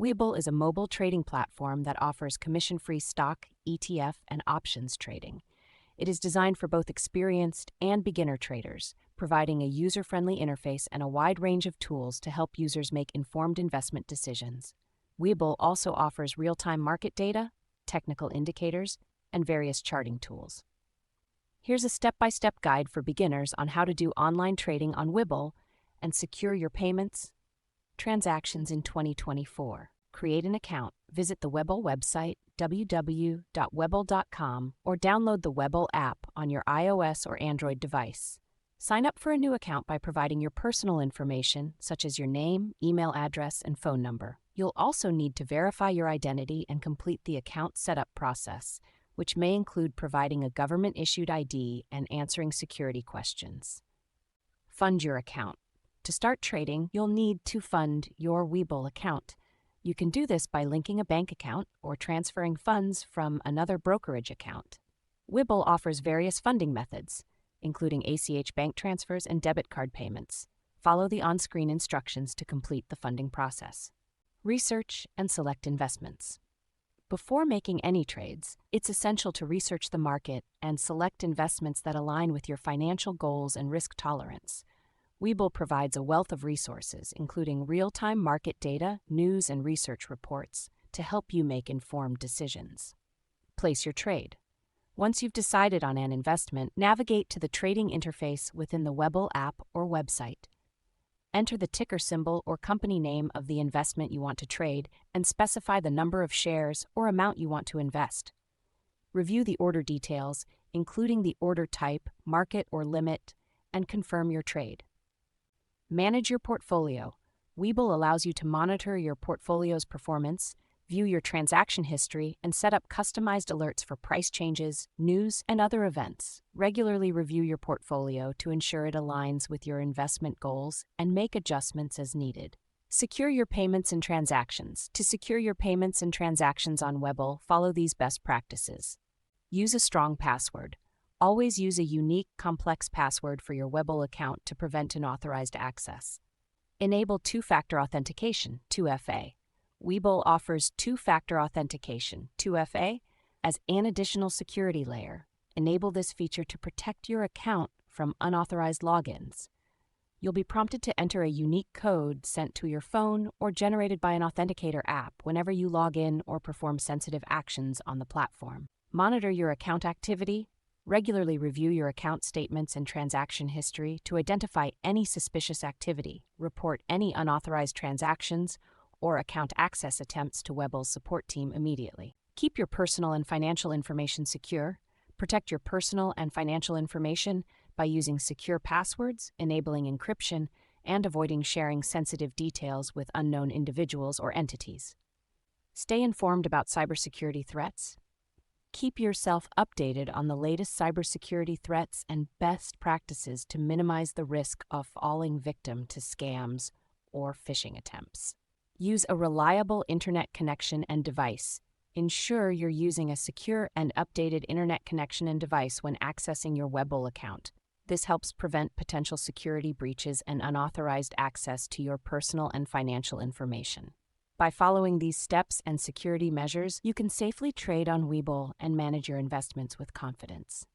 Webull is a mobile trading platform that offers commission-free stock, ETF, and options trading. It is designed for both experienced and beginner traders, providing a user-friendly interface and a wide range of tools to help users make informed investment decisions. Webull also offers real-time market data, technical indicators, and various charting tools. Here's a step-by-step guide for beginners on how to do online trading on Webull and secure your payments, transactions in 2024. Create an account, visit the Webull website, www.webull.com, or download the Webull app on your iOS or Android device. Sign up for a new account by providing your personal information, such as your name, email address, and phone number. You'll also need to verify your identity and complete the account setup process, which may include providing a government-issued ID and answering security questions. Fund your account. To start trading, you'll need to fund your Webull account. You can do this by linking a bank account or transferring funds from another brokerage account. Webull offers various funding methods, including ACH bank transfers and debit card payments. Follow the on-screen instructions to complete the funding process. Research and select investments. Before making any trades, it's essential to research the market and select investments that align with your financial goals and risk tolerance. Webull provides a wealth of resources, including real-time market data, news, and research reports, to help you make informed decisions. Place your trade. Once you've decided on an investment, navigate to the trading interface within the Webull app or website. Enter the ticker symbol or company name of the investment you want to trade and specify the number of shares or amount you want to invest. Review the order details, including the order type, market or limit, and confirm your trade. Manage your portfolio. Webull allows you to monitor your portfolio's performance, view your transaction history, and set up customized alerts for price changes, news, and other events. Regularly review your portfolio to ensure it aligns with your investment goals and make adjustments as needed. Secure your payments and transactions. To secure your payments and transactions on Webull, follow these best practices. Use a strong password. Always use a unique, complex password for your Webull account to prevent unauthorized access. Enable two-factor authentication, 2FA. Webull offers two-factor authentication, 2FA, as an additional security layer. Enable this feature to protect your account from unauthorized logins. You'll be prompted to enter a unique code sent to your phone or generated by an authenticator app whenever you log in or perform sensitive actions on the platform. Monitor your account activity. Regularly review your account statements and transaction history to identify any suspicious activity, report any unauthorized transactions, or account access attempts to Webull's support team immediately. Keep your personal and financial information secure. Protect your personal and financial information by using secure passwords, enabling encryption, and avoiding sharing sensitive details with unknown individuals or entities. Stay informed about cybersecurity threats. Keep yourself updated on the latest cybersecurity threats and best practices to minimize the risk of falling victim to scams or phishing attempts. Use a reliable internet connection and device. Ensure you're using a secure and updated internet connection and device when accessing your Webull account. This helps prevent potential security breaches and unauthorized access to your personal and financial information. By following these steps and security measures, you can safely trade on Webull and manage your investments with confidence.